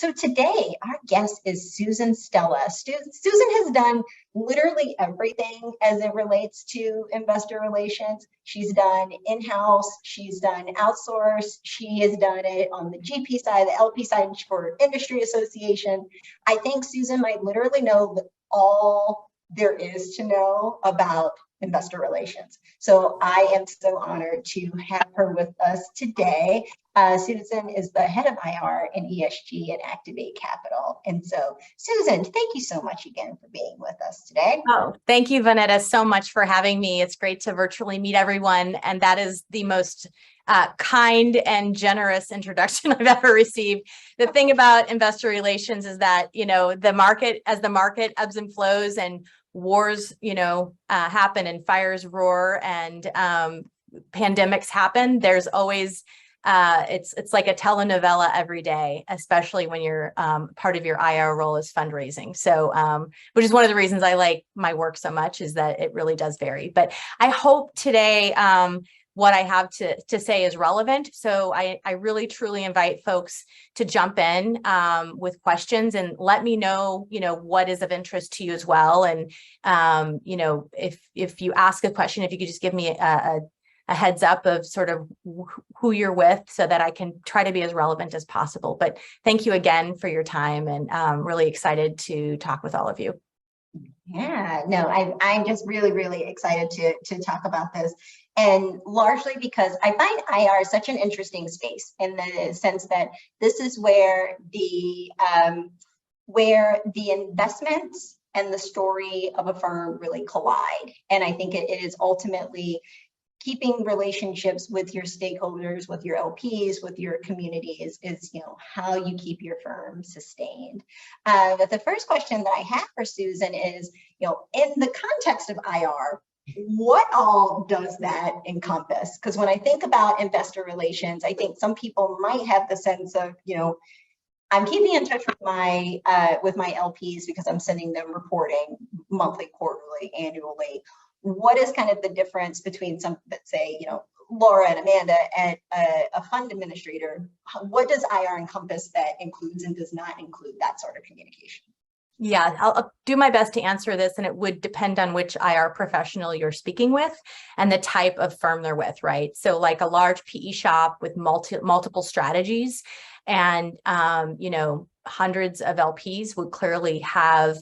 So today, our guest is Susan Stella. Susan has done literally everything as it relates to investor relations. She's done in-house, she's done outsource, she has done it on the GP side, the LP side for industry association. I think Susan might literally know all there is to know about investor relations. So I am so honored to have her with us today. Susan is the head of IR and ESG at Activate Capital. And so, Susan, thank you so much again for being with us today. Oh, thank you, Vanetta, so much for having me. It's great to virtually meet everyone. And that is the most kind and generous introduction I've ever received. The thing about investor relations is that, the market ebbs and flows and wars, happen and fires roar and pandemics happen, there's always it's like a telenovela every day, especially when you're part of your IR role is fundraising. So, which is one of the reasons I like my work so much, is that it really does vary. But I hope today what I have to say is relevant. So I really truly invite folks to jump in with questions and let me know, what is of interest to you as well. And, if you ask a question, if you could just give me a heads up of sort of who you're with so that I can try to be as relevant as possible. But thank you again for your time, and really excited to talk with all of you. Yeah, no, I'm just really, really excited to talk about this. And largely because I find IR such an interesting space in the sense that this is where the investments and the story of a firm really collide. And I think it is ultimately keeping relationships with your stakeholders, with your LPs, with your communities is how you keep your firm sustained. But the first question that I have for Susan is, in the context of IR, what all does that encompass? Because when I think about investor relations, I think some people might have the sense of, I'm keeping in touch with my LPs because I'm sending them reporting monthly, quarterly, annually. What is kind of the difference between some that say, Laura and Amanda and a fund administrator? What does IR encompass that includes and does not include that sort of communication? Yeah, I'll do my best to answer this, and it would depend on which IR professional you're speaking with and the type of firm they're with, right? So like a large PE shop with multiple strategies and, hundreds of LPs would clearly have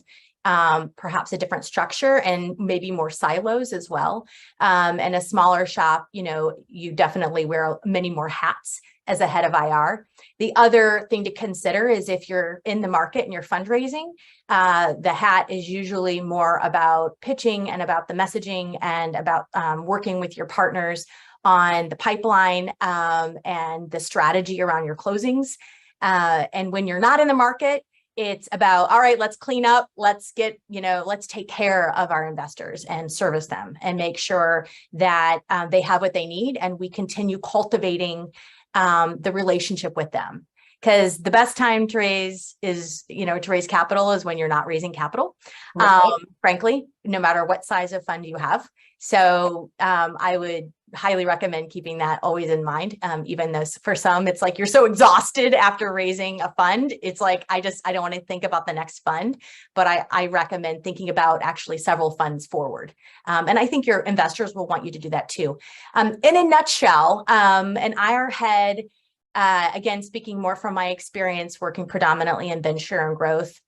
perhaps a different structure and maybe more silos as well. And a smaller shop, you definitely wear many more hats as a head of IR. The other thing to consider is if you're in the market and you're fundraising, the hat is usually more about pitching and about the messaging and about working with your partners on the pipeline and the strategy around your closings. And when you're not in the market, it's about, all right, let's clean up, let's get, let's take care of our investors and service them and make sure that they have what they need and we continue cultivating the relationship with them. Because the best time to raise capital is when you're not raising capital, right. Frankly, no matter what size of fund you have. So I would highly recommend keeping that always in mind, even though for some, it's like you're so exhausted after raising a fund. It's like, I don't want to think about the next fund, but I recommend thinking about actually several funds forward. And I think your investors will want you to do that too. In a nutshell, an IR head, again, speaking more from my experience working predominantly in venture and growth,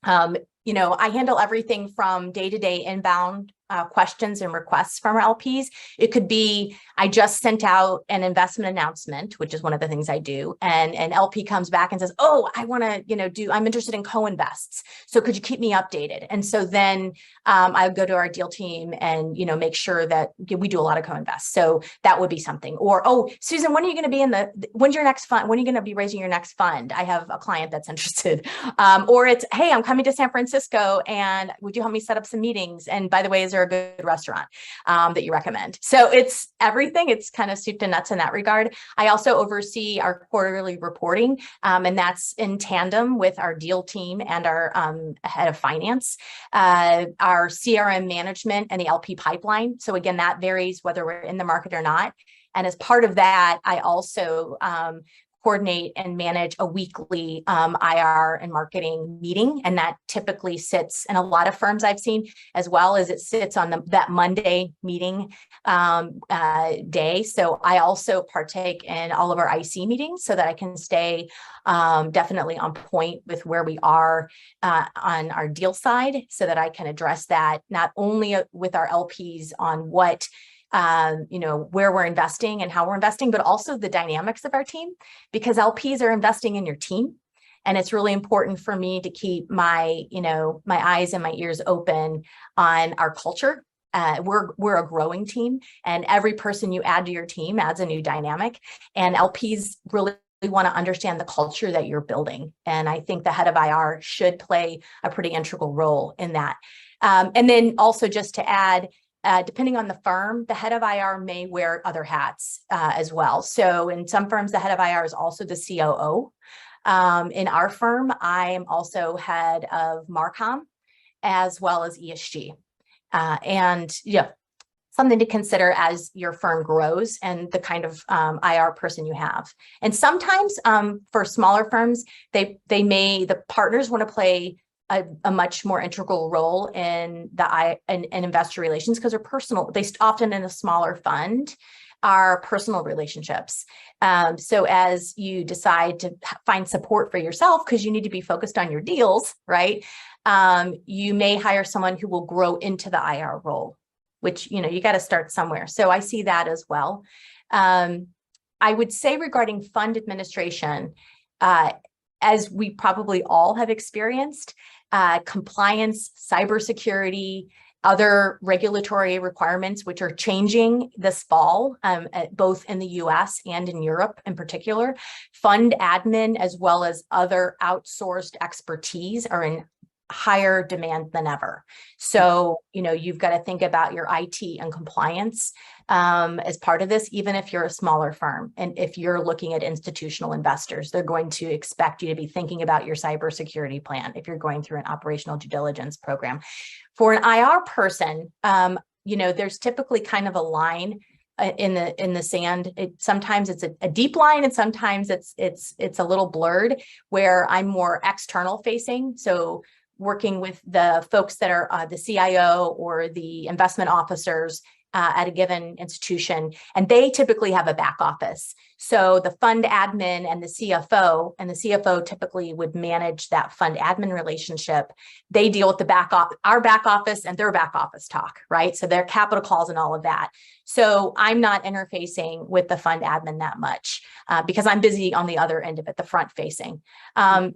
I handle everything from day-to-day inbound questions and requests from our LPs. It could be, I just sent out an investment announcement, which is one of the things I do. And an LP comes back and says, oh, I want to, I'm interested in co-invests. So could you keep me updated? And so then I would go to our deal team and, make sure that we do a lot of co-invests. So that would be something. Or, oh, Susan, when are you going to be when's your next fund? When are you going to be raising your next fund? I have a client that's interested. Or it's, hey, I'm coming to San Francisco and would you help me set up some meetings? And by the way, is there a good restaurant that you recommend? So it's everything. It's kind of soup to nuts in that regard. I also oversee our quarterly reporting, and that's in tandem with our deal team and our head of finance, our CRM management and the LP pipeline. So again, that varies whether we're in the market or not. And as part of that, I also coordinate and manage a weekly IR and marketing meeting. And that typically sits in a lot of firms I've seen, as well as it sits on that Monday meeting day. So I also partake in all of our IC meetings so that I can stay definitely on point with where we are on our deal side, so that I can address that not only with our LPs on what where we're investing and how we're investing, but also the dynamics of our team, because LPs are investing in your team. And it's really important for me to keep my eyes and my ears open on our culture. We're a growing team, and every person you add to your team adds a new dynamic, and LPs really want to understand the culture that you're building. And I think the head of IR should play a pretty integral role in that. And then also, just to add, depending on the firm, the head of IR may wear other hats as well. So in some firms, the head of IR is also the COO. In our firm, I am also head of Marcom as well as ESG. Something to consider as your firm grows and the kind of IR person you have. And sometimes for smaller firms, the partners want to play a much more integral role in in investor relations, because they're personal. They often, in a smaller fund, are personal relationships. So as you decide to find support for yourself, because you need to be focused on your deals, right? You may hire someone who will grow into the IR role, which, you got to start somewhere. So I see that as well. I would say regarding fund administration, as we probably all have experienced, compliance, cybersecurity, other regulatory requirements, which are changing this fall, both in the US and in Europe in particular. Fund admin, as well as other outsourced expertise, are in higher demand than ever. So, you've got to think about your IT and compliance as part of this, even if you're a smaller firm. And if you're looking at institutional investors, they're going to expect you to be thinking about your cybersecurity plan if you're going through an operational due diligence program. For an IR person, there's typically kind of a line in the sand. Sometimes it's a deep line, and sometimes it's a little blurred, where I'm more external facing. So working with the folks that are the CIO or the investment officers at a given institution, and they typically have a back office. So the fund admin and the CFO typically would manage that fund admin relationship. They deal with our back office and their back office talk, right? So their capital calls and all of that. So I'm not interfacing with the fund admin that much because I'm busy on the other end of it, the front facing.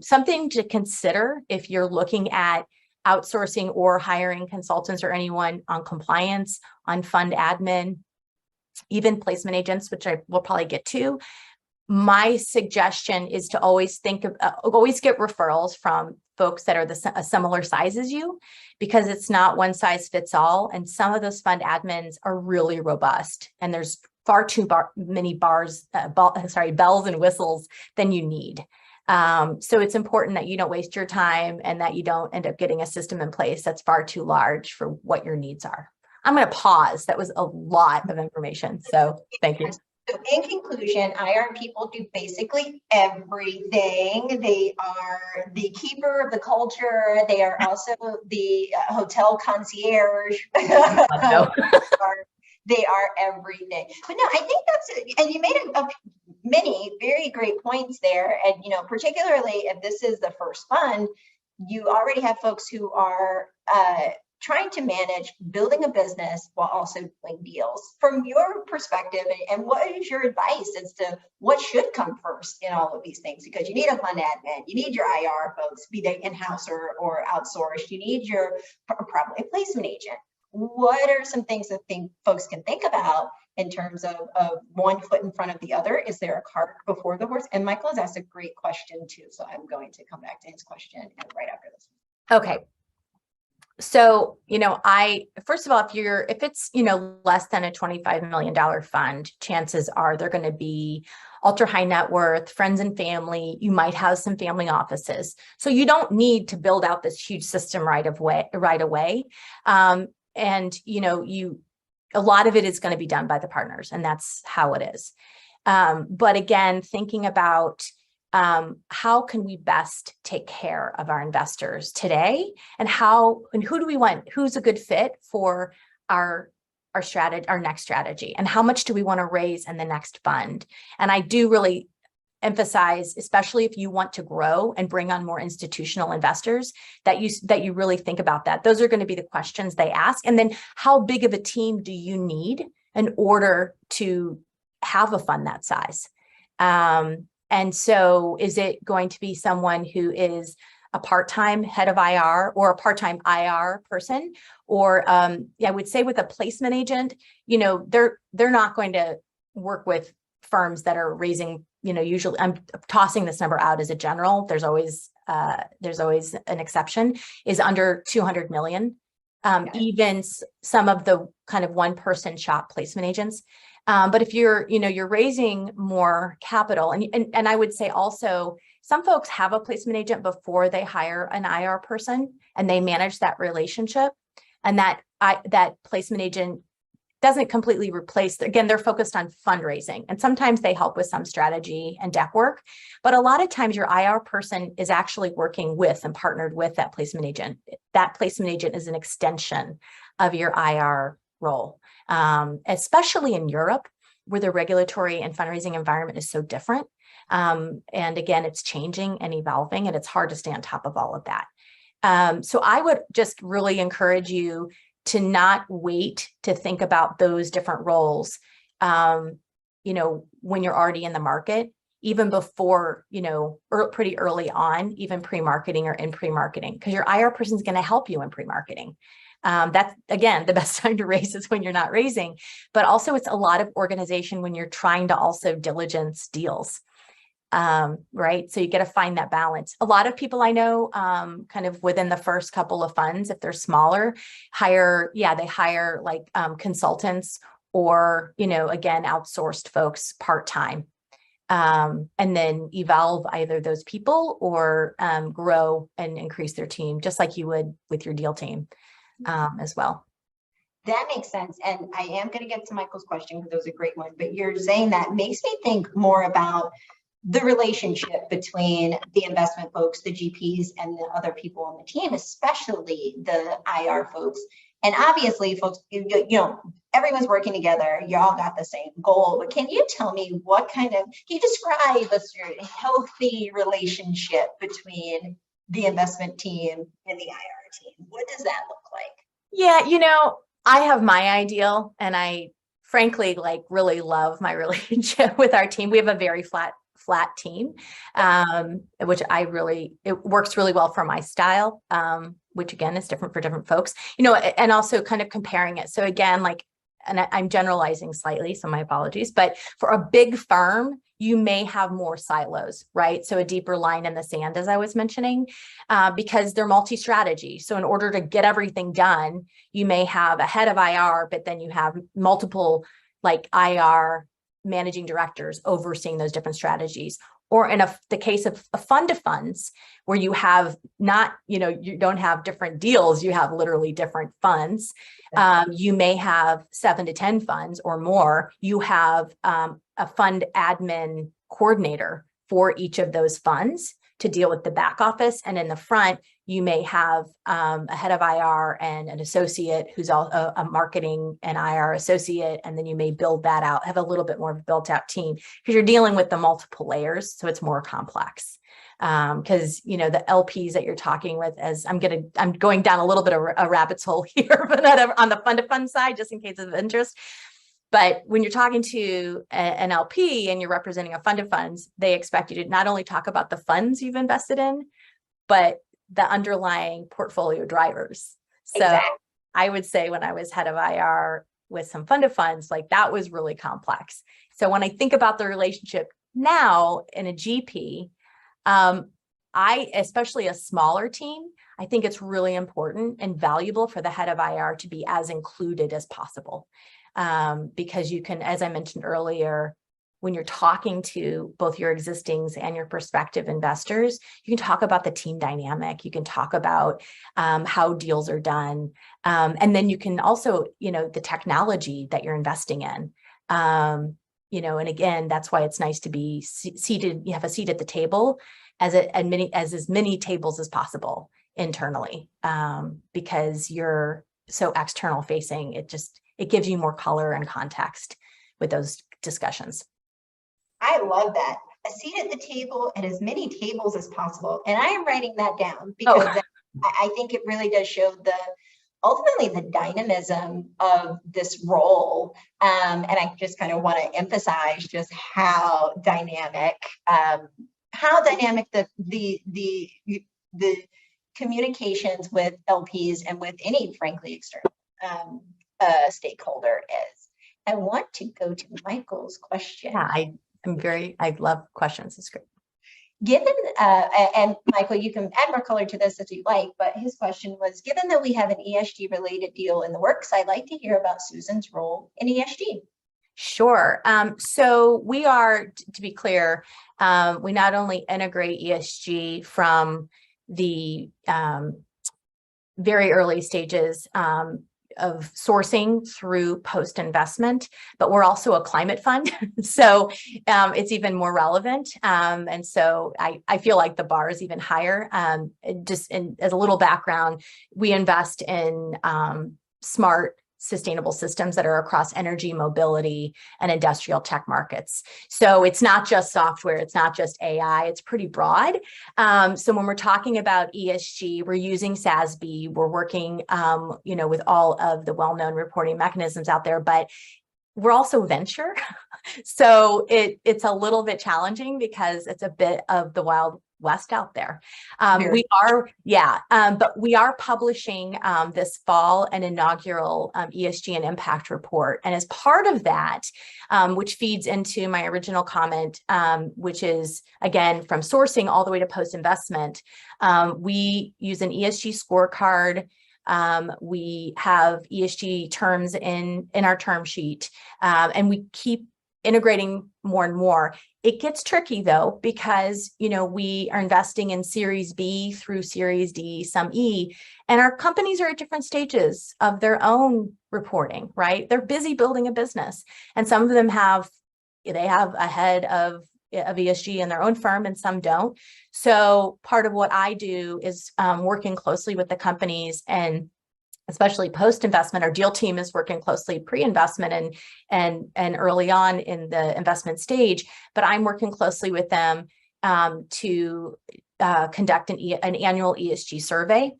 Something to consider if you're looking at outsourcing or hiring consultants or anyone on compliance, on fund admin, even placement agents, which I will probably get to. My suggestion is to always always get referrals from folks that are a similar size as you, because it's not one size fits all. And some of those fund admins are really robust, and there's far too many bells and whistles than you need. So it's important that you don't waste your time and that you don't end up getting a system in place that's far too large for what your needs are. I'm going to pause. That was a lot of information. So thank you. So in conclusion, IR people do basically everything. They are the keeper of the culture. They are also the hotel concierge. They are everything. But no, I think that's it. And you made many very great points there. And, particularly if this is the first fund, you already have folks who are trying to manage building a business while also doing deals. From your perspective, and what is your advice as to what should come first in all of these things? Because you need a fund admin, you need your IR folks, be they in-house or outsourced, you need your probably a placement agent. What are some things that folks can think about in terms of one foot in front of the other? Is there a cart before the horse? And Michael has asked a great question too, so I'm going to come back to his question right after this. Okay. So, first of all, if it's, less than a $25 million fund, chances are they're going to be ultra high net worth, friends and family. You might have some family offices. So you don't need to build out this huge system right away. And, a lot of it is going to be done by the partners, and that's how it is. But again, thinking about how can we best take care of our investors today, and who do we want? Who's a good fit for our strategy, our next strategy, and how much do we want to raise in the next fund? And I do really emphasize, especially if you want to grow and bring on more institutional investors, that you really think about that. Those are going to be the questions they ask. And then how big of a team do you need in order to have a fund that size? And so is it going to be someone who is a part-time head of IR or a part-time IR person? Or I would say with a placement agent, they're not going to work with firms that are raising, usually I'm tossing this number out as a general, there's always an exception, is under 200 million. Even some of the kind of one-person shop placement agents. But if you're raising more capital, and I would say also, some folks have a placement agent before they hire an IR person, and they manage that relationship, and that placement agent doesn't completely replace. Again, they're focused on fundraising, and sometimes they help with some strategy and deck work. But a lot of times, your IR person is actually working with and partnered with that placement agent. That placement agent is an extension of your IR role, especially in Europe, where the regulatory and fundraising environment is so different. And again, it's changing and evolving, and it's hard to stay on top of all of that. So I would just really encourage you to not wait to think about those different roles, when you're already in the market, even before, pretty early on, even pre-marketing or in pre-marketing, because your IR person is going to help you in pre-marketing. That's, again, the best time to raise is when you're not raising, but also it's a lot of organization when you're trying to also diligence deals. Right. So you got to find that balance. A lot of people I know, kind of within the first couple of funds, if they're smaller, they hire like consultants or, again, outsourced folks part-time, and then evolve either those people or grow and increase their team, just like you would with your deal team as well. That makes sense. And I am going to get to Michael's question because it was a great one, but you're saying that makes me think more about the relationship between the investment folks, the GPs, and the other people on the team, especially the IR folks. And obviously, folks, everyone's working together. You all got the same goal. But can you tell me can you describe a healthy relationship between the investment team and the IR team? What does that look like? Yeah, I have my ideal, and I frankly really love my relationship with our team. We have a very flat team, which it works really well for my style, which again is different for different folks, and also kind of comparing it. So again, and I'm generalizing slightly, so my apologies, but for a big firm, you may have more silos, right? So a deeper line in the sand, as I was mentioning, because they're multi-strategy. So in order to get everything done, you may have a head of IR, but then you have multiple IR managing directors overseeing those different strategies. Or in the case of a fund of funds, where you have you don't have different deals, you have literally different funds. You may have 7 to 10 funds or more. You have a fund admin coordinator for each of those funds to deal with the back office. And in the front, you may have a head of IR and an associate who's a marketing and IR associate. And then you may build that out, have a little bit more of a built out team, because you're dealing with the multiple layers. So it's more complex. Because, the LPs that you're talking with, as I'm going down a little bit of a rabbit's hole here, but not on the fund to fund side, just in case of interest. But when you're talking to an LP and you're representing a fund of funds, they expect you to not only talk about the funds you've invested in, but the underlying portfolio drivers. So exactly. I would say when I was head of IR with some fund of funds, that was really complex. So when I think about the relationship now in a GP, especially a smaller team, I think it's really important and valuable for the head of IR to be as included as possible. Because you can, as I mentioned earlier, when you're talking to both your existings and your prospective investors, you can talk about the team dynamic. You can talk about how deals are done. And then you can also, the technology that you're investing in. and again, that's why it's nice to be seated. You have a seat at the table as many tables as possible internally, because you're so external facing. It gives you more color and context with those discussions. I love that. A seat at the table at as many tables as possible. And I am writing that down because I think it really does show ultimately the dynamism of this role. And I just kind of want to emphasize just how dynamic the communications with LPs and with any, frankly, external stakeholder is. I want to go to Michael's question. Yeah, I love questions. It's great. Given, and Michael, you can add more color to this if you like, but his question was, given that we have an ESG related deal in the works, I'd like to hear about Susan's role in ESG. Sure. So we are, to be clear, we not only integrate ESG from the very early stages of sourcing through post-investment, but we're also a climate fund. So it's even more relevant. And so I feel like the bar is even higher. Just as a little background, we invest in smart, sustainable systems that are across energy, mobility, and industrial tech markets. So it's not just software, it's not just AI, it's pretty broad. So when we're talking about ESG, we're using SASB, we're working, with all of the well-known reporting mechanisms out there, but we're also venture. So it's a little bit challenging because it's a bit of the Wild West out there. But we are publishing this fall an inaugural ESG and impact report. And as part of that, which feeds into my original comment, which is, again, from sourcing all the way to post-investment, we use an ESG scorecard. We have ESG terms in our term sheet, and we keep integrating more and more. It gets tricky though, because, we are investing in Series B through Series D, some E, and our companies are at different stages of their own reporting, right? They're busy building a business, and some of them have a head of ESG in their own firm and some don't. So part of what I do is working closely with the companies, and especially post-investment. Our deal team is working closely pre-investment and early on in the investment stage, but I'm working closely with them to conduct an annual ESG survey,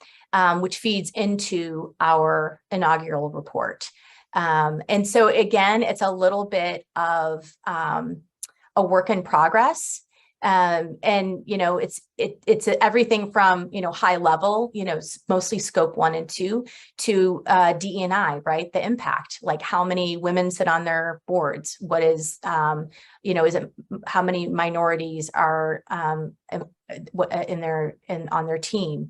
which feeds into our inaugural report. And so again, it's a little bit of a work in progress. It's everything from, high level, mostly scope 1 and 2 to DE&I, right? The impact, like how many women sit on their boards, what is, is it how many minorities are on their team,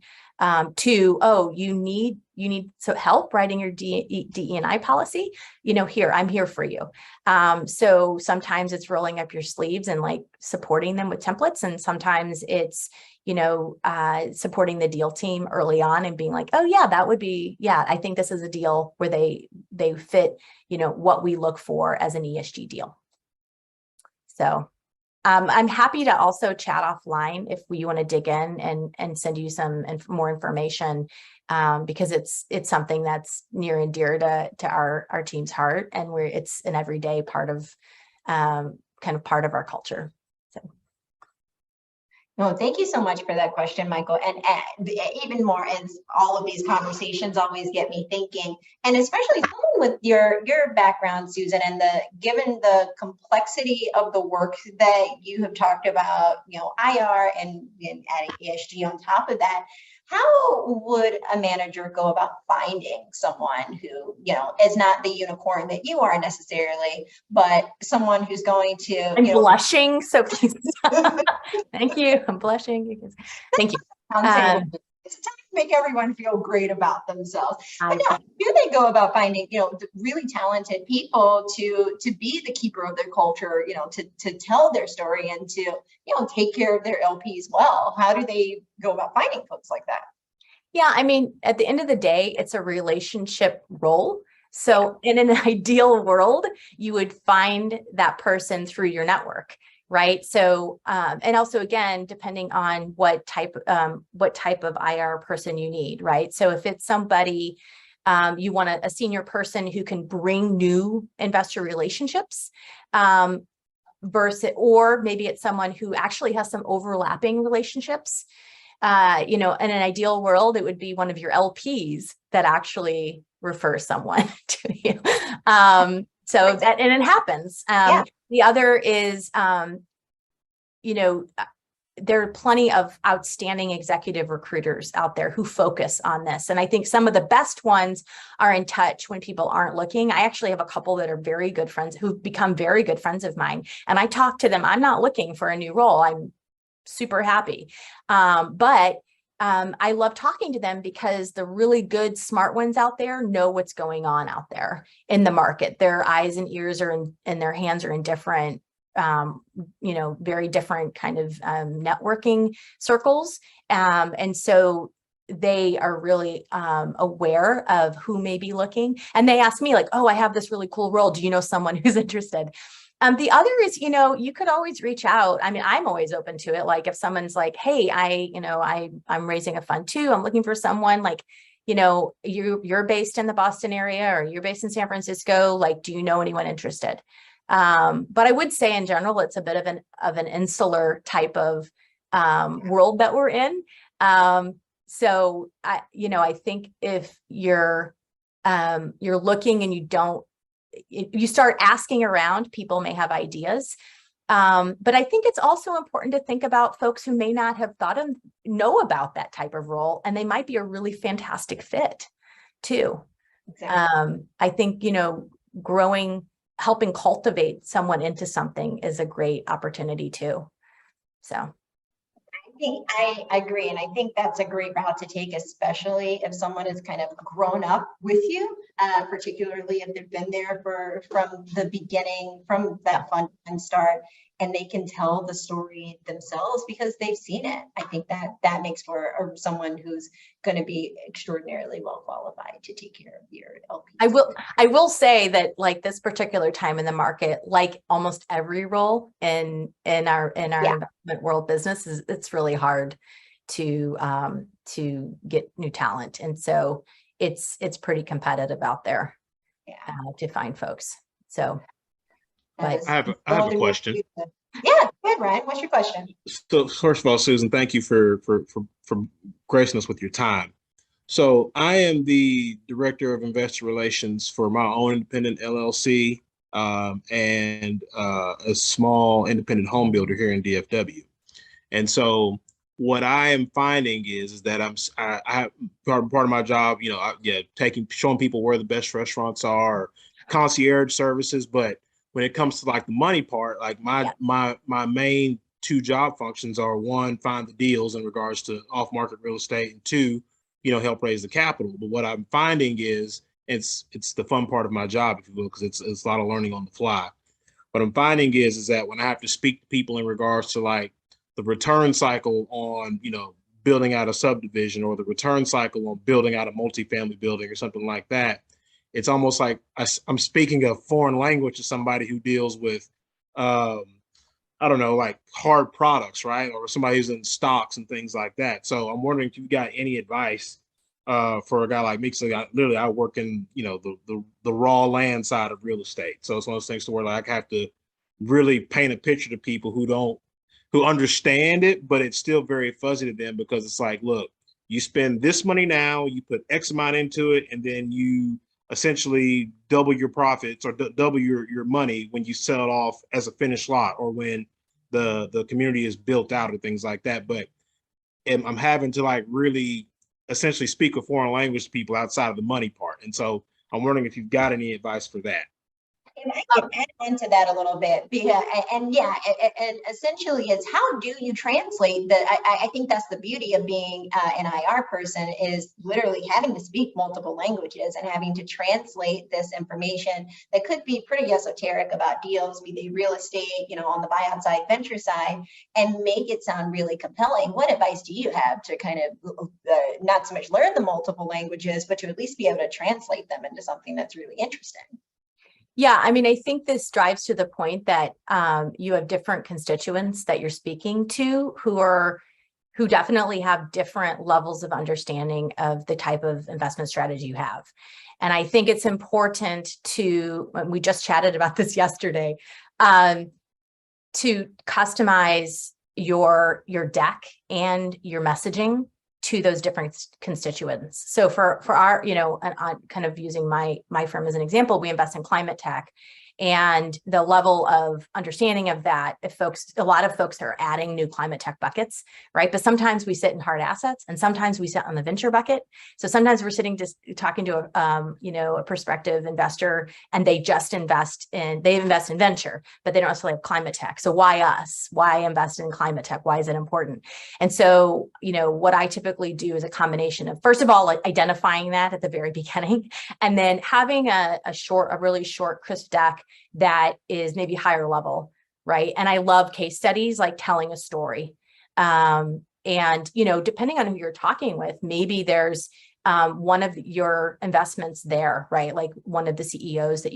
to, you need help writing your DE&I policy, I'm here for you. So sometimes it's rolling up your sleeves and like supporting them with templates. And sometimes it's, supporting the deal team early on and being like, oh yeah, that would be, I think this is a deal where they fit, what we look for as an ESG deal. So I'm happy to also chat offline if you want to dig in and send you some more information, because it's something that's near and dear to our team's heart, and it's an everyday part of part of our culture. So. No, thank you so much for that question, Michael. And even more, as all of these conversations always get me thinking, and especially with your background, Susan, and given the complexity of the work that you have talked about, IR and adding ESG on top of that, how would a manager go about finding someone who, is not the unicorn that you are necessarily, but someone who's going to... I'm blushing, so please. Thank you. I'm blushing. Thank you. It's time to make everyone feel great about themselves. But no, do they go about finding, really talented people to be the keeper of their culture, to tell their story and to, take care of their LPs well? How do they go about finding folks like that? Yeah, I mean, at the end of the day, it's a relationship role. So in an ideal world, you would find that person through your network, right? So, and also again, depending on what type of IR person you need, right? So if it's somebody, you want a senior person who can bring new investor relationships, versus, or maybe it's someone who actually has some overlapping relationships. You know, in an ideal world, it would be one of your LPs that actually refers someone to you. So that, and it happens. The other is, you know, there are plenty of outstanding executive recruiters out there who focus on this. And I think some of the best ones are in touch when people aren't looking. I actually have a couple that are very good friends who've become very good friends of mine. And I talk to them. I'm not looking for a new role. I'm super happy. But I love talking to them because the really good, smart ones out there know what's going on out there in the market. Their eyes and ears are in, and their hands are in different, you know, very different kind of networking circles. And so they are really aware of who may be looking. And they ask me like, oh, I have this really cool role. Do you know someone who's interested? The other is, you know, you could always reach out. I mean, I'm always open to it. Like if someone's like, hey, I'm raising a fund too. I'm looking for someone, like, you know, you're based in the Boston area or you're based in San Francisco. Like, do you know anyone interested? But I would say in general, it's a bit of an insular type of world that we're in. So I think if you're looking and you start asking around, people may have ideas. But I think it's also important to think about folks who may not have know about that type of role, and they might be a really fantastic fit too. Exactly. I think, you know, helping cultivate someone into something is a great opportunity too. So. I agree. And I think that's a great route to take, especially if someone has kind of grown up with you, particularly if they've been there from the beginning, from that fund start, and they can tell the story themselves because they've seen it. I think that makes for someone who's going to be extraordinarily well qualified to take care of your LPs. I will say that like this particular time in the market, like almost every role in our investment world business, it's really hard to get new talent, and so it's pretty competitive out there to find folks. So. But I have a question. Yeah, go ahead, Ryan. What's your question? So first of all, Susan, thank you for gracing us with your time. So I am the director of investor relations for my own independent LLC and a small independent home builder here in DFW. And so what I am finding is that I part of my job, you know, showing people where the best restaurants are, concierge services, but when it comes to like the money part, like my main two job functions are, one, find the deals in regards to off-market real estate, and two, you know, help raise the capital. But what I'm finding is it's the fun part of my job, if you will, because it's a lot of learning on the fly. What I'm finding is that when I have to speak to people in regards to like the return cycle on, you know, building out a subdivision, or the return cycle on building out a multifamily building or something like that, it's almost like I'm speaking a foreign language to somebody who deals with, I don't know, like hard products, right? Or somebody who's in stocks and things like that. So I'm wondering if you've got any advice for a guy like me. So I work in, you know, the raw land side of real estate. So it's one of those things to where like I have to really paint a picture to people who understand it, but it's still very fuzzy to them, because it's like, look, you spend this money now, you put X amount into it, and then you essentially double your profits or double your money when you sell it off as a finished lot, or when the community is built out, or things like that. But I'm having to like really essentially speak a foreign language to people outside of the money part. And so I'm wondering if you've got any advice for that. And I can add into that a little bit. Yeah, and yeah, it essentially it's how do you translate that? I think that's the beauty of being an IR person, is literally having to speak multiple languages and having to translate this information that could be pretty esoteric about deals, be they real estate, on the buyout side, venture side, and make it sound really compelling. What advice do you have to kind of not so much learn the multiple languages, but to at least be able to translate them into something that's really interesting? Yeah, I mean, I think this drives to the point that you have different constituents that you're speaking to who definitely have different levels of understanding of the type of investment strategy you have. And I think it's important to, we just chatted about this yesterday, to customize your deck and your messaging to those different constituents. So for our, kind of using my firm as an example, we invest in climate tech, and the level of understanding of that, a lot of folks are adding new climate tech buckets, right? But sometimes we sit in hard assets, and sometimes we sit on the venture bucket. So sometimes we're sitting just talking to a prospective investor, and they invest in venture, but they don't necessarily have climate tech. So why us? Why invest in climate tech? Why is it important? And so, what I typically do is a combination of, first of all, like identifying that at the very beginning, and then having a really short, crisp deck that is maybe higher level, right? And I love case studies, like telling a story. And, depending on who you're talking with, maybe there's one of your investments there, right? Like one of the CEOs that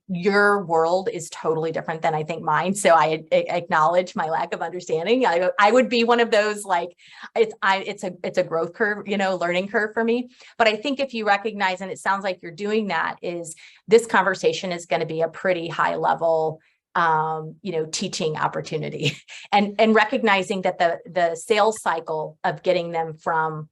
your world is totally different than I think mine. So I acknowledge my lack of understanding. I would be one of those, like, it's a growth curve, learning curve for me. But I think if you recognize, and it sounds like you're doing that, is this conversation is going to be a pretty high level teaching opportunity, and recognizing that the sales cycle of getting them from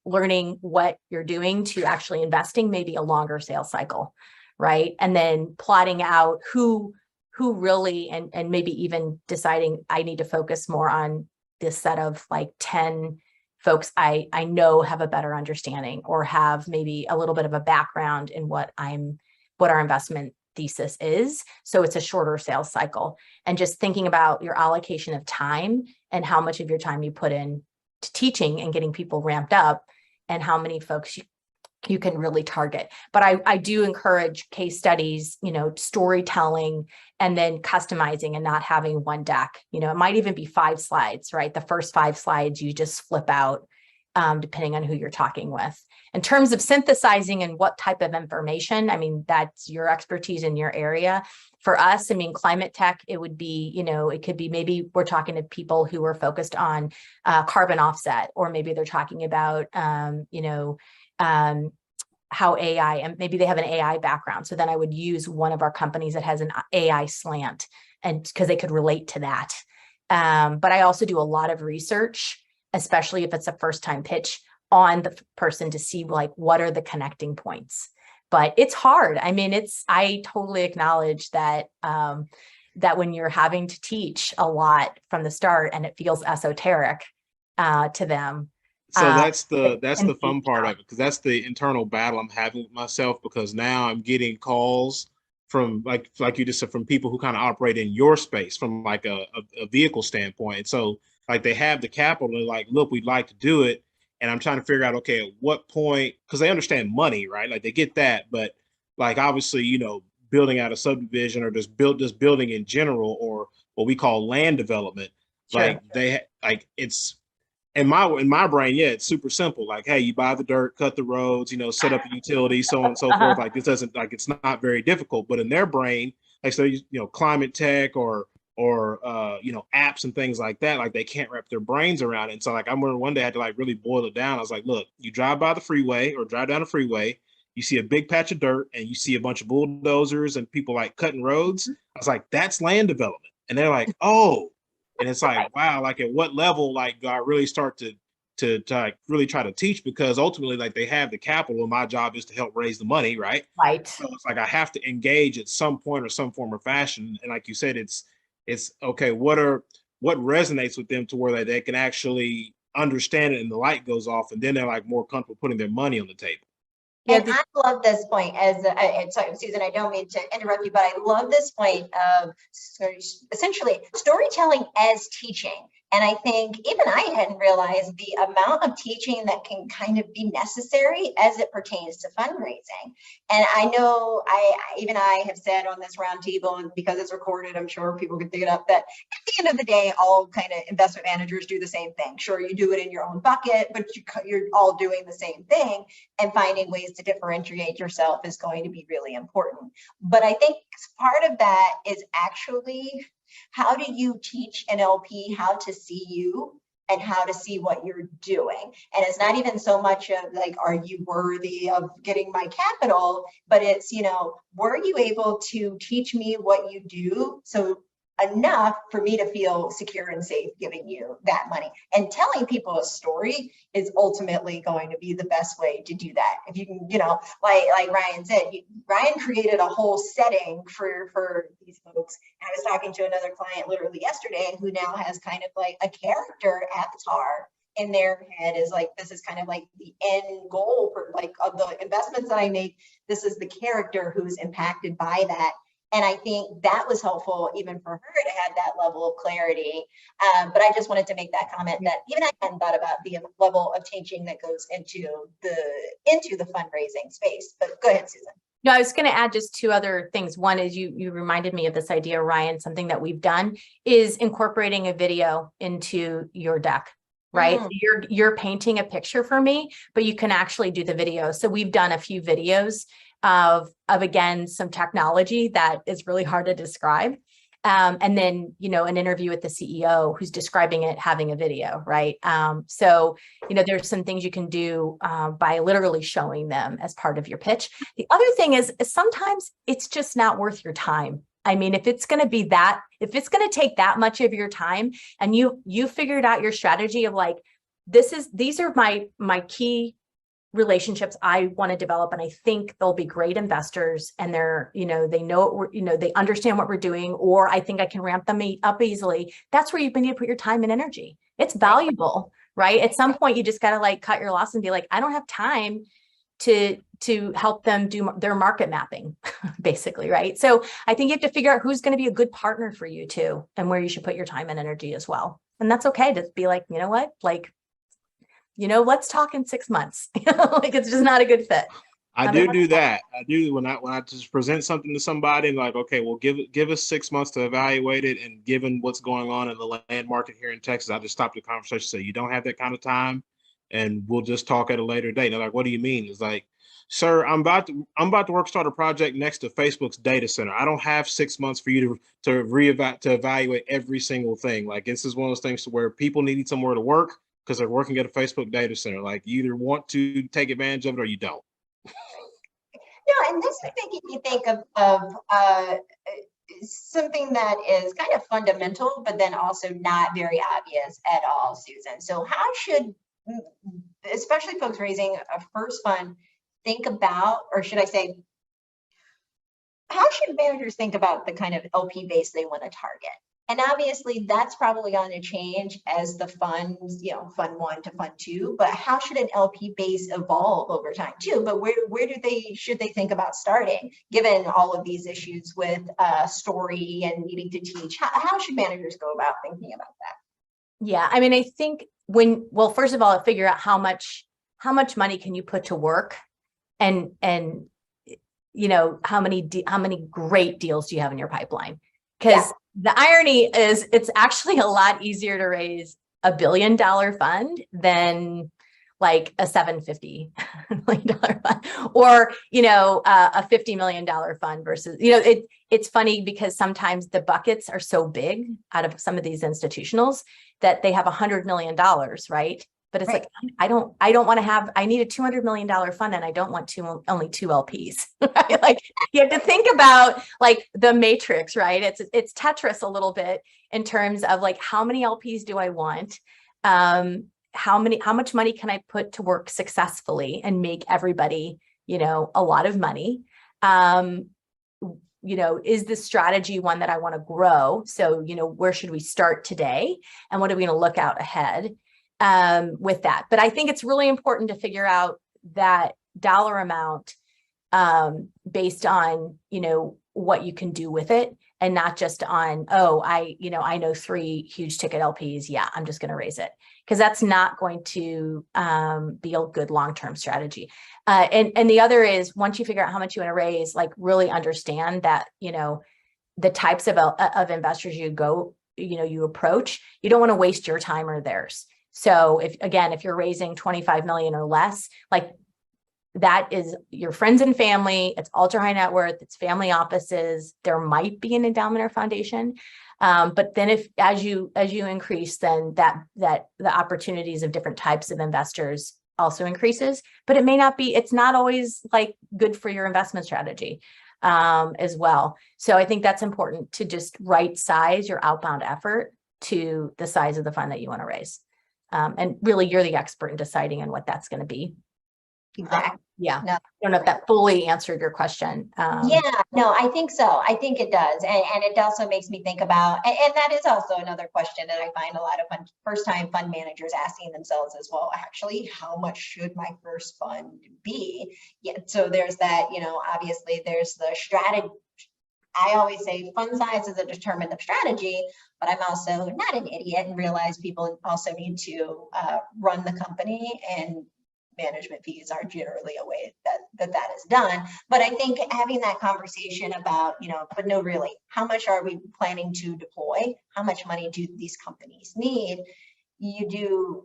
learning what you're doing to actually investing, maybe a longer sales cycle, right? And then plotting out who really, and maybe even deciding I need to focus more on this set of like 10 folks I know have a better understanding, or have maybe a little bit of a background in what our investment thesis is. So it's a shorter sales cycle, and just thinking about your allocation of time and how much of your time you put in to teaching and getting people ramped up, and how many folks you can really target. But I do encourage case studies, storytelling, and then customizing, and not having one deck. It might even be 5 slides, right? The first 5 slides you just flip out, depending on who you're talking with. In terms of synthesizing and what type of information, I mean, that's your expertise in your area. For us, I mean, climate tech, it would be, it could be, maybe we're talking to people who are focused on carbon offset, or maybe they're talking about, how AI, and maybe they have an AI background. So then I would use one of our companies that has an AI slant, and because they could relate to that. But I also do a lot of research, especially if it's a first time pitch, on the person, to see like what are the connecting points. But it's hard. I mean, I totally acknowledge that that when you're having to teach a lot from the start and it feels esoteric to them. So that's the fun part of it, because that's the internal battle I'm having with myself, because now I'm getting calls from like you just said, from people who kind of operate in your space from like a vehicle standpoint. And so like they have the capital and like, look, we'd like to do it. And I'm trying to figure out, okay, at what point, because they understand money, right? Like they get that, but like obviously, building out a subdivision, or just building in general, or what we call land development, Sure. like it's in my brain, yeah, it's super simple. Like, hey, you buy the dirt, cut the roads, set up a utility, so on and so forth. Like this doesn't, like, it's not very difficult. But in their brain, like, so climate tech or apps and things like that, like they can't wrap their brains around it. And so like I remember one day I had to like really boil it down. I was like, look, you drive by the freeway or drive down the freeway, you see a big patch of dirt and you see a bunch of bulldozers and people like cutting roads. I was like, that's land development. And they're like, oh. And it's like, wow, like at what level like do I really start to like really try to teach? Because ultimately, like they have the capital and my job is to help raise the money, right? Right. So it's like I have to engage at some point or some form or fashion. And like you said, it's okay, what resonates with them to where they can actually understand it and the light goes off, and then they're like more comfortable putting their money on the table. Yeah, And I love this point sorry, Susan, I don't mean to interrupt you, but I love this point of essentially storytelling as teaching. And I think even I hadn't realized the amount of teaching that can kind of be necessary as it pertains to fundraising. And I know I have said on this roundtable, and because it's recorded, I'm sure people can pick it up, that at the end of the day, all kind of investment managers do the same thing. Sure, you do it in your own bucket, but you're all doing the same thing, and finding ways to differentiate yourself is going to be really important. But I think part of that is actually, how do you teach an LP how to see you and how to see what you're doing? And it's not even so much of like, are you worthy of getting my capital, but it's, were you able to teach me what you do? So enough for me to feel secure and safe giving you that money. And telling people a story is ultimately going to be the best way to do that. If you can, like Ryan said, Ryan created a whole setting for these folks. And I was talking to another client literally yesterday who now has kind of like a character avatar in their head, is like, this is kind of like the end goal for like of the investments that I make. This is the character who's impacted by that. And I think that was helpful even for her to have that level of clarity. But I just wanted to make that comment that even I hadn't thought about the level of teaching that goes into the fundraising space. But go ahead, Susan. No, I was going to add just two other things. One is you reminded me of this idea, Ryan. Something that we've done is incorporating a video into your deck. Right. Mm-hmm. You're painting a picture for me, but you can actually do the video. So we've done a few videos of again, some technology that is really hard to describe. And then, an interview with the CEO who's describing it, having a video, right? So, there's some things you can do by literally showing them as part of your pitch. The other thing is sometimes it's just not worth your time. I mean, if it's going to take that much of your time, and you figured out your strategy of like, these are my key relationships I want to develop, and I think they'll be great investors, and they're, they know, they understand what we're doing, or I think I can ramp them up easily. That's where you need to put your time and energy. It's valuable, right? At some point, you just got to like cut your loss and be like, I don't have time to help them do their market mapping, basically, right? So I think you have to figure out who's going to be a good partner for you too, and where you should put your time and energy as well. And that's okay to be like, let's talk in 6 months. Like, it's just not a good fit. I do that. I do when I just present something to somebody, like, okay, well, give us 6 months to evaluate it. And given what's going on in the land market here in Texas, I just stop the conversation, say, you don't have that kind of time, and we'll just talk at a later date. And they're like, what do you mean? It's like, sir, I'm about to start a project next to Facebook's data center. I don't have 6 months for you to evaluate every single thing. Like, this is one of those things to where people need somewhere to work because they're working at a Facebook data center. Like, you either want to take advantage of it or you don't. No, and this is making me think of something that is kind of fundamental, but then also not very obvious at all, Susan. So how should, especially folks raising a first fund, think about, or should I say, how should managers think about the kind of LP base they want to target? And obviously that's probably going to change as the funds, fund 1 to fund 2, but how should an LP base evolve over time too? But where should they think about starting, given all of these issues with story and needing to teach? How should managers go about thinking about that? Yeah, I mean, I think first of all, figure out how much money can you put to work, and how many great deals do you have in your pipeline? Because the irony is, it's actually a lot easier to raise $1 billion fund than like a $750 million fund, or a $50 million fund versus it's funny because sometimes the buckets are so big out of some of these institutionals that they have $100 million, right? But it's right. Like, I don't want to have, I need a $200 million fund, and I don't want only 2 LPs, right? Like, you have to think about like the matrix, right? It's Tetris a little bit in terms of like, how many LPs do I want? How much money can I put to work successfully and make everybody, a lot of money? Is this strategy one that I want to grow? So, where should we start today? And what are we going to look out ahead? With that. But I think it's really important to figure out that dollar amount based on, what you can do with it, and not just on, oh, I know 3 huge ticket LPs. Yeah, I'm just going to raise it, because that's not going to be a good long-term strategy. And the other is, once you figure out how much you want to raise, like really understand that, the types of investors you approach, you don't want to waste your time or theirs. So if you're raising 25 million or less, like, that is your friends and family, it's ultra high net worth, it's family offices, there might be an endowment or foundation. But then as you increase, then that the opportunities of different types of investors also increases, but it's not always like good for your investment strategy as well. So I think that's important, to just right size your outbound effort to the size of the fund that you want to raise. And really, you're the expert in deciding on what that's going to be. Exactly. Yeah. No. I don't know if that fully answered your question. Yeah, no, I think so. I think it does. And it also makes me think about, and that is also another question that I find a lot of first-time fund managers asking themselves as well, actually, how much should my first fund be? Yeah, so there's that, obviously there's the strategy. I always say fund size is a determinant of strategy, but I'm also not an idiot and realize people also need to run the company, and management fees are generally a way that is done. But I think having that conversation about, but no, really, how much are we planning to deploy? How much money do these companies need? You do,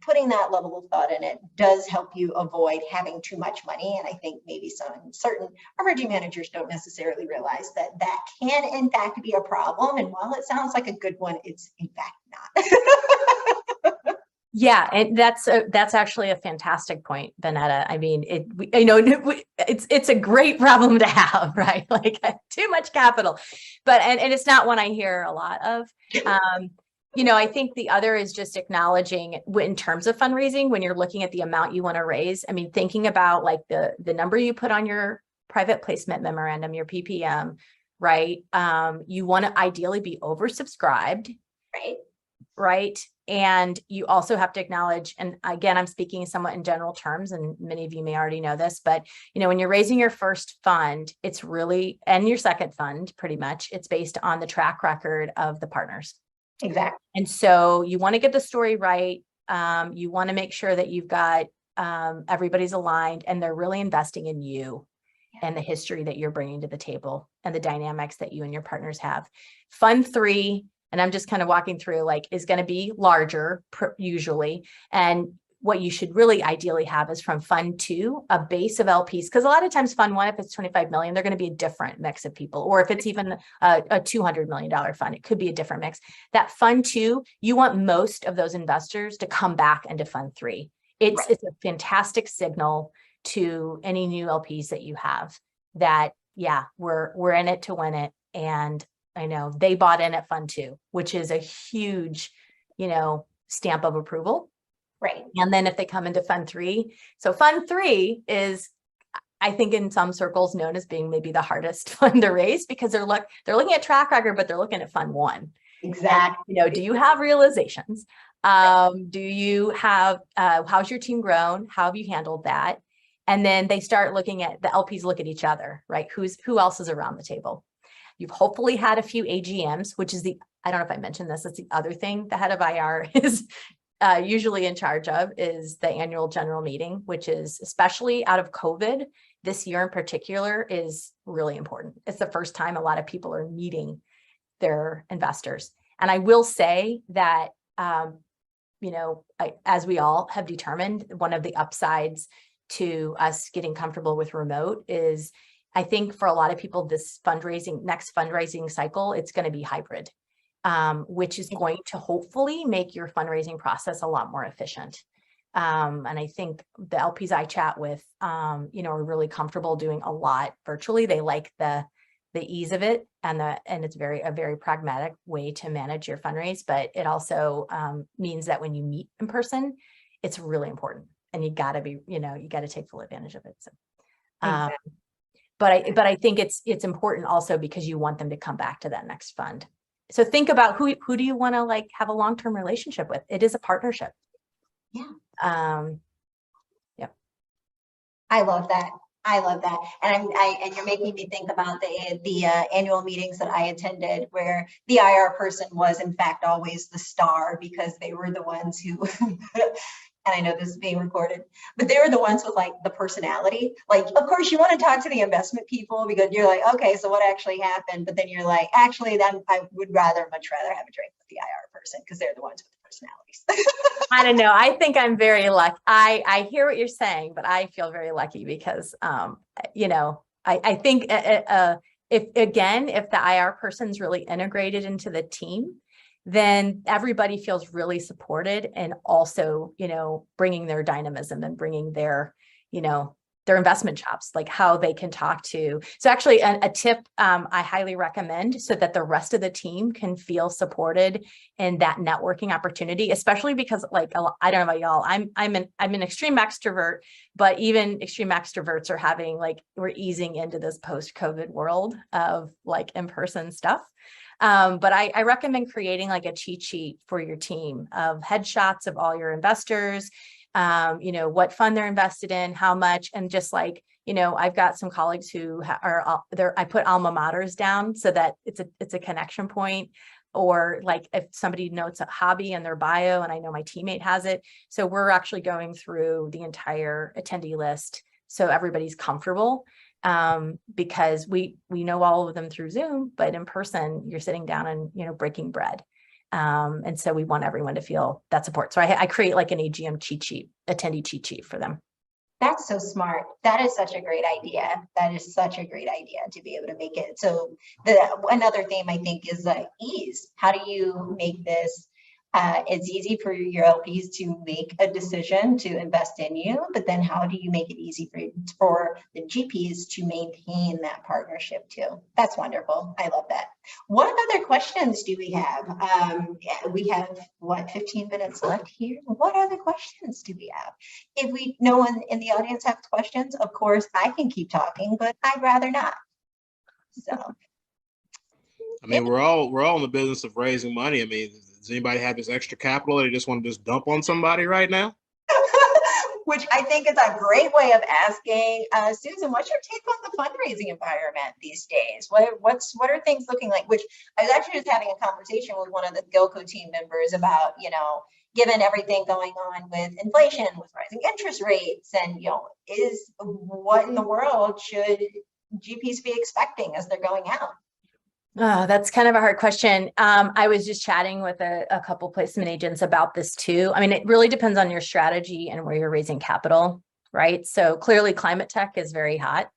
putting that level of thought in it does help you avoid having too much money. And I think maybe certain emerging managers don't necessarily realize that can in fact be a problem. And while it sounds like a good one, it's in fact not. Yeah, and that's actually a fantastic point, Vanetta. I mean, it's a great problem to have, right? Like, too much capital, but and it's not one I hear a lot of. I think the other is just acknowledging, in terms of fundraising, when you're looking at the amount you want to raise. I mean, thinking about like the number you put on your private placement memorandum, your PPM, right? You want to ideally be oversubscribed, right? And you also have to acknowledge, and again, I'm speaking somewhat in general terms, and many of you may already know this, but when you're raising your first fund, it's really, and your second fund, pretty much, it's based on the track record of the partners. Exactly. And so you want to get the story right. You want to make sure that you've got everybody's aligned and they're really investing in you and the history that you're bringing to the table and the dynamics that you and your partners have. Fund 3, and I'm just kind of walking through, like, is going to be larger usually. And what you should really ideally have is from Fund 2, a base of LPs. Because a lot of times Fund 1, if it's 25 million, they're going to be a different mix of people. Or if it's even a $200 million fund, it could be a different mix. That Fund 2, you want most of those investors to come back into Fund 3. It's a fantastic signal to any new LPs that you have that, yeah, we're in it to win it. And I know they bought in at Fund 2, which is a huge, stamp of approval. Right. And then if they come into Fund 3, so Fund 3 is, I think, in some circles known as being maybe the hardest fund to raise, because they're looking at track record, but they're looking at Fund 1. Exactly. And, do you have realizations? Do you have, how's your team grown? How have you handled that? And then they start looking at, the LPs look at each other, right? Who else is around the table? You've hopefully had a few AGMs, which is I don't know if I mentioned this, that's the other thing the head of IR is usually in charge of, is the annual general meeting, which is, especially out of COVID, this year in particular, is really important. It's the first time a lot of people are meeting their investors. And I will say that, as we all have determined, one of the upsides to us getting comfortable with remote is, I think for a lot of people, this next fundraising cycle, it's going to be hybrid, which is going to hopefully make your fundraising process a lot more efficient. And I think the LPs I chat with, are really comfortable doing a lot virtually. They like the ease of it, and it's a very pragmatic way to manage your fundraise. But it also means that when you meet in person, it's really important, and you got to take full advantage of it. So. Exactly. But I think it's important also because you want them to come back to that next fund. So think about who do you want to have a long-term relationship with? It is a partnership. Yeah. I love that. I love that. And and you're making me think about the annual meetings that I attended where the IR person was in fact always the star because they were the ones who, and I know this is being recorded, but they were the ones with like the personality. Like, of course you want to talk to the investment people because you're like, okay, so what actually happened? But then you're like, actually, then I would much rather have a drink with the IR person because they're the ones with the personalities. I don't know. I think I'm very lucky. I hear what you're saying, but I feel very lucky because, you know, I think if the IR person's really integrated into the team, then everybody feels really supported and also, you know, bringing their dynamism and bringing their, you know, their investment chops, like how they can talk to. So actually a tip I highly recommend so that the rest of the team can feel supported in that networking opportunity, especially because like, I don't know about y'all, I'm an extreme extrovert, but even extreme extroverts are having like, we're easing into this post-COVID world of like in-person stuff. But I recommend creating like a cheat sheet for your team of headshots of all your investors, you know, what fund they're invested in, how much, and just like, you know, I've got some colleagues who are there. I put alma maters down so that it's a connection point, or like if somebody notes a hobby in their bio and I know my teammate has it. So we're actually going through the entire attendee list so everybody's comfortable. Because we know all of them through Zoom, but in person, you're sitting down and, you know, breaking bread. And so we want everyone to feel that support. So I create like an AGM cheat sheet, attendee cheat sheet for them. That's so smart. That is such a great idea. That is such a great idea to be able to make it. So another theme I think is ease. How do you make this it's easy for your LPs to make a decision to invest in you, but then how do you make it easy for the GPs to maintain that partnership too? That's wonderful. I love that. What other questions do we have? We have what, 15 minutes left here. What other questions do we have? If no one in the audience has questions, of course I can keep talking, but I'd rather not. So I mean, we're all in the business of raising money. I mean, does anybody have this extra capital that they just want to just dump on somebody right now? Which I think is a great way of asking. Susan, what's your take on the fundraising environment these days? What are things looking like? Which I was actually just having a conversation with one of the Gilco team members about, you know, given everything going on with inflation, with rising interest rates, and, you know, what in the world should GPs be expecting as they're going out? Oh, that's kind of a hard question. I was just chatting with a couple placement agents about this too. I mean, it really depends on your strategy and where you're raising capital, right? So clearly climate tech is very hot,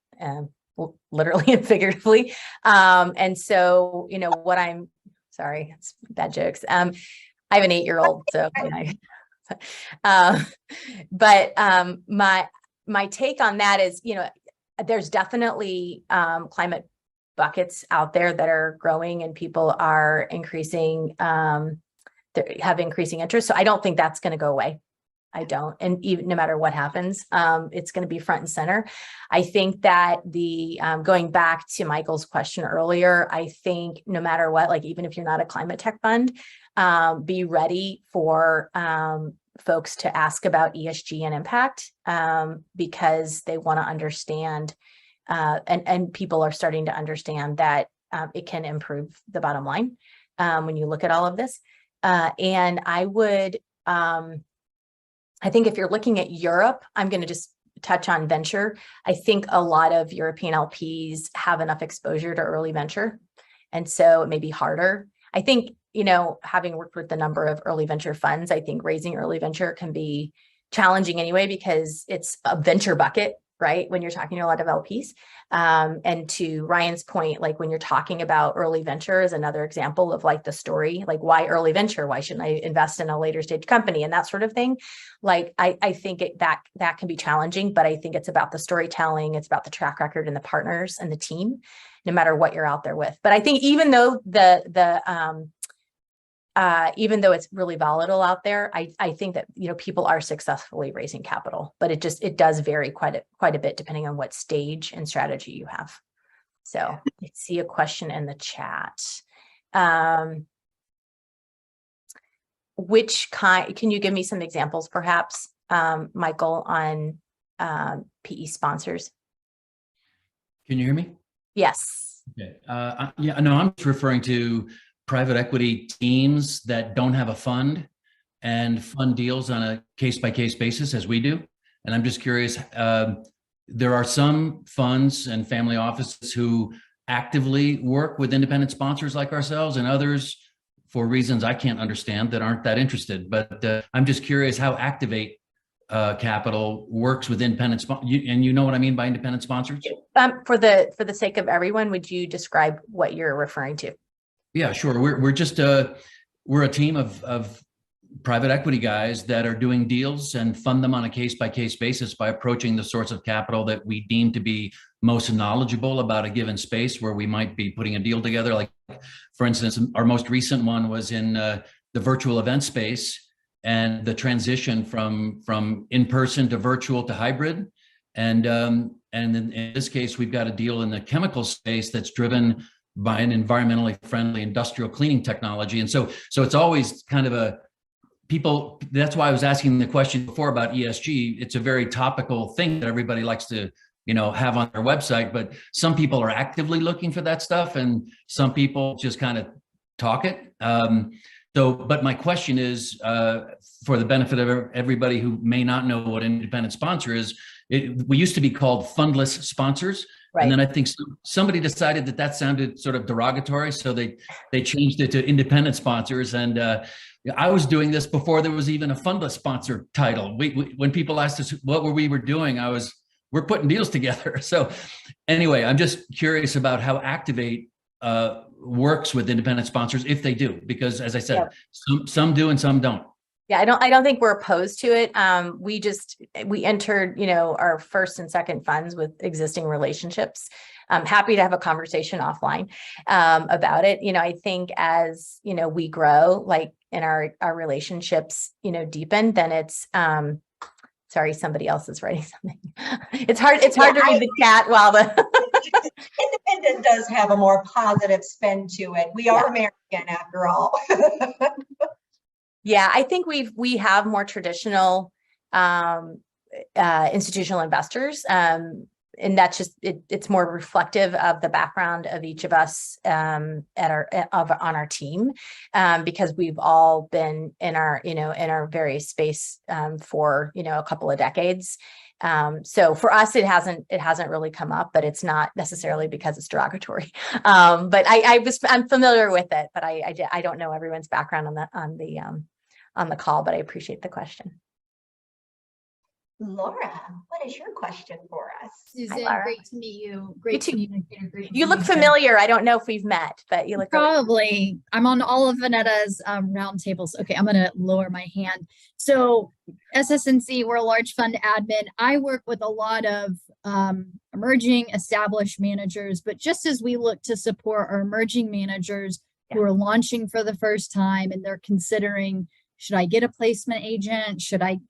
literally and figuratively. And so, you know, sorry, it's bad jokes. I have an 8-year-old, so, you know, but my take on that is, you know, there's definitely climate buckets out there that are growing and people are increasing, have increasing interest. So I don't think that's going to go away. I don't. And even no matter what happens, it's going to be front and center. I think that going back to Michael's question earlier, I think no matter what, like even if you're not a climate tech fund, be ready for folks to ask about ESG and impact because they want to understand and people are starting to understand that it can improve the bottom line when you look at all of this. And I would, I think if you're looking at Europe, I'm going to just touch on venture. I think a lot of European LPs have enough exposure to early venture. And so it may be harder. I think, you know, having worked with the number of early venture funds, I think raising early venture can be challenging anyway, because it's a venture bucket, right? When you're talking to a lot of LPs. And to Ryan's point, like when you're talking about early venture is another example of like the story, like why early venture? Why shouldn't I invest in a later stage company and that sort of thing? Like, I think that can be challenging, but I think it's about the storytelling. It's about the track record and the partners and the team, no matter what you're out there with. But I think even though even though it's really volatile out there, I think that, you know, people are successfully raising capital, but it does vary quite a bit depending on what stage and strategy you have. So I see a question in the chat. Can you give me some examples perhaps, Michael, on PE sponsors. Can you hear me? Yes. Okay. Yeah, no, I'm just referring to private equity teams that don't have a fund and fund deals on a case-by-case basis as we do. And I'm just curious, there are some funds and family offices who actively work with independent sponsors like ourselves, and others, for reasons I can't understand, that aren't that interested. But I'm just curious how Activate Capital works with independent sponsors. And you know what I mean by independent sponsors? For the sake of everyone, would you describe what you're referring to? Yeah, sure. We're just we're a team of private equity guys that are doing deals and fund them on a case-by-case basis by approaching the sorts of capital that we deem to be most knowledgeable about a given space where we might be putting a deal together. Like, for instance, our most recent one was in the virtual event space and the transition from in-person to virtual to hybrid. And in this case, we've got a deal in the chemical space that's driven by an environmentally friendly industrial cleaning technology. And so it's always kind of that's why I was asking the question before about ESG. It's a very topical thing that everybody likes to, have on their website, but some people are actively looking for that stuff and some people just kind of talk it. But my question is, for the benefit of everybody who may not know what an independent sponsor is, we used to be called fundless sponsors. Right. And then I think somebody decided that sounded sort of derogatory. So they changed it to independent sponsors. And I was doing this before there was even a fundless sponsor title. When people asked us what we were doing, we're putting deals together. So anyway, I'm just curious about how Activate works with independent sponsors, if they do, because as I said, some do and some don't. Yeah, I don't think we're opposed to it. We entered, our first and second funds with existing relationships. I'm happy to have a conversation offline about it. I think as, we grow, like in our relationships, deepen, then it's, sorry, somebody else is writing something. It's hard to read the chat while Independent does have a more positive spin to it. We are American after all. Yeah, I think we have more traditional institutional investors, and that's just it's more reflective of the background of each of us on our team, because we've all been in our various space for a couple of decades. So for us, it hasn't really come up, but it's not necessarily because it's derogatory. But I'm familiar with it, but I don't know everyone's background on the call, but I appreciate the question. Laura, what is your question for us? Susan, great to meet you. Great communicator. You look familiar. I don't know if we've met, but you look probably. I'm on all of Vanetta's roundtables. Okay, I'm going to lower my hand. So SS&C, we're a large fund admin. I work with a lot of emerging established managers, but just as we look to support our emerging managers who are launching for the first time and they're considering, should I get a placement agent? Should I,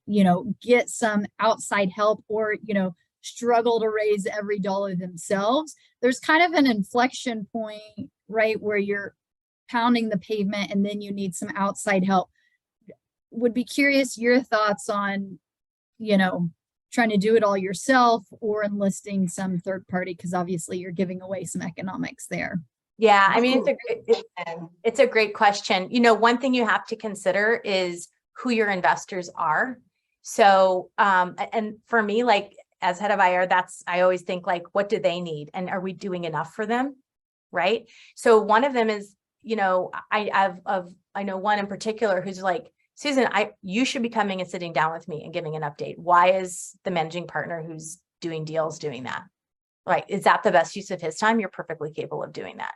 get some outside help, or, struggle to raise every dollar themselves? There's kind of an inflection point, right, where you're pounding the pavement and then you need some outside help. Would be curious your thoughts on, trying to do it all yourself or enlisting some third party, because obviously you're giving away some economics there. Yeah, I mean, it's a great question. One thing you have to consider is who your investors are. So, and for me, like as head of IR, I always think like, what do they need? And are we doing enough for them? Right. So one of them is, I know one in particular who's like, Susan, you should be coming and sitting down with me and giving an update. Why is the managing partner who's doing deals doing that? Right. Is that the best use of his time? You're perfectly capable of doing that.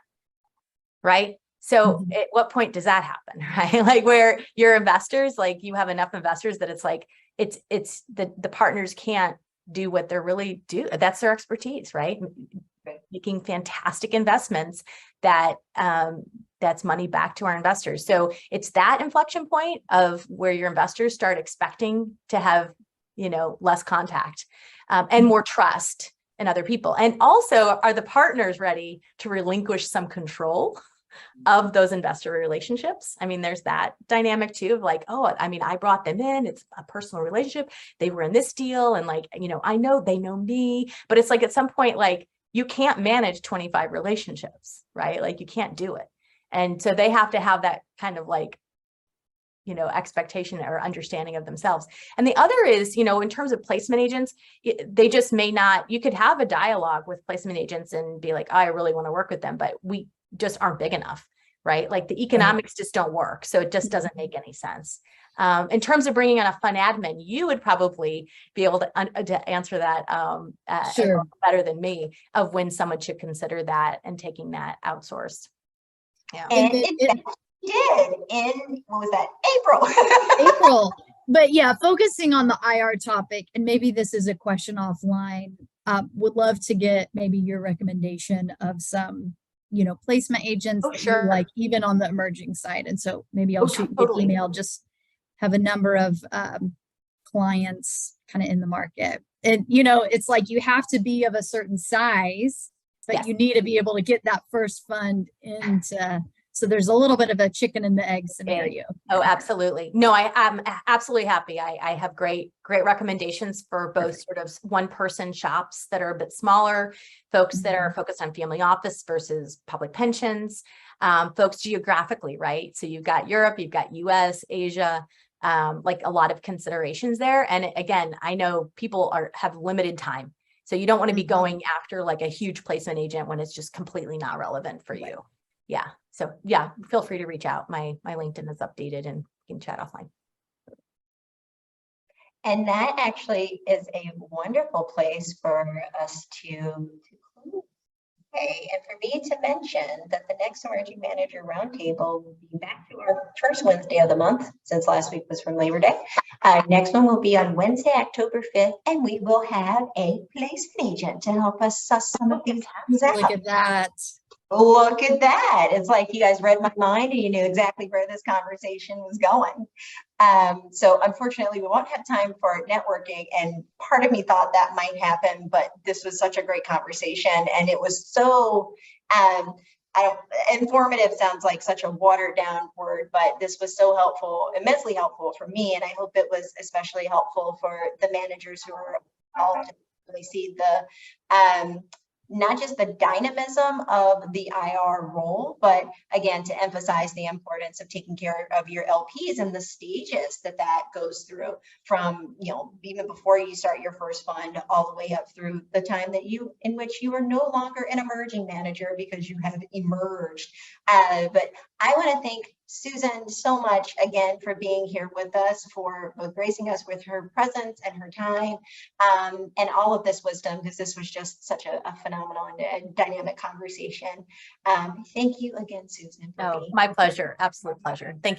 Right. So at what point does that happen? Right. Like where your investors, like you have enough investors that it's like, it's the partners can't do what they're really do. That's their expertise, right? Making fantastic investments that's money back to our investors. So it's that inflection point of where your investors start expecting to have, less contact and more trust in other people. And also, are the partners ready to relinquish some control of those investor relationships. I mean, there's that dynamic too of like, oh, I mean, I brought them in, it's a personal relationship. They were in this deal and like, you know, I know they know me, but it's like at some point, like you can't manage 25 relationships, right? Like you can't do it. And so they have to have that kind of like, you know, expectation or understanding of themselves. And the other is, you know, in terms of placement agents, they just may not, you could have a dialogue with placement agents and be like, oh, I really want to work with them, but we just aren't big enough, right? Like the economics just don't work. So it just doesn't make any sense. In terms of bringing on a fund admin, you would probably be able to answer that Sure. better than me of when someone should consider that and taking that outsourced. Yeah. And it did in, what was that, April. April. But yeah, focusing on the IR topic, and maybe this is a question offline, would love to get maybe your recommendation of some, you know, placement agents that you like, even on the emerging side. And so maybe I'll shoot you an email, just have a number of clients kind of in the market. And, you know, it's like you have to be of a certain size, but you need to be able to get that first fund into. So there's a little bit of a chicken and the egg scenario. Oh, absolutely. No, I'm absolutely happy. I have great recommendations for both sort of one person shops that are a bit smaller, folks that are focused on family office versus public pensions, folks geographically, right? So you've got Europe, you've got US, Asia, like a lot of considerations there. And again, I know people have limited time. So you don't want to be going after like a huge placement agent when it's just completely not relevant for you. Yeah. So yeah, feel free to reach out. My LinkedIn is updated and we can chat offline. And that actually is a wonderful place for us to conclude. Okay, and for me to mention that the next Emerging Manager Roundtable will be back to our first Wednesday of the month, since last week was from Labor Day. Next one will be on Wednesday, October 5th, and we will have a placement agent to help us suss some of these things out. Look at that. Look at that. It's like you guys read my mind and you knew exactly where this conversation was going. So unfortunately, we won't have time for networking. And part of me thought that might happen, but this was such a great conversation. And it was so, informative sounds like such a watered down word, but this was so helpful, immensely helpful for me. And I hope it was especially helpful for the managers who are all to really see the, not just the dynamism of the IR role, but again, to emphasize the importance of taking care of your LPs and the stages that goes through from, you know, even before you start your first fund all the way up through the time that in which you are no longer an emerging manager because you have emerged. But I want to thank Susan so much again for being here with us, for both gracing us with her presence and her time, and all of this wisdom, because this was just such a phenomenal and dynamic conversation. Thank you again, Susan. Oh, my pleasure. Absolute pleasure. Thank you.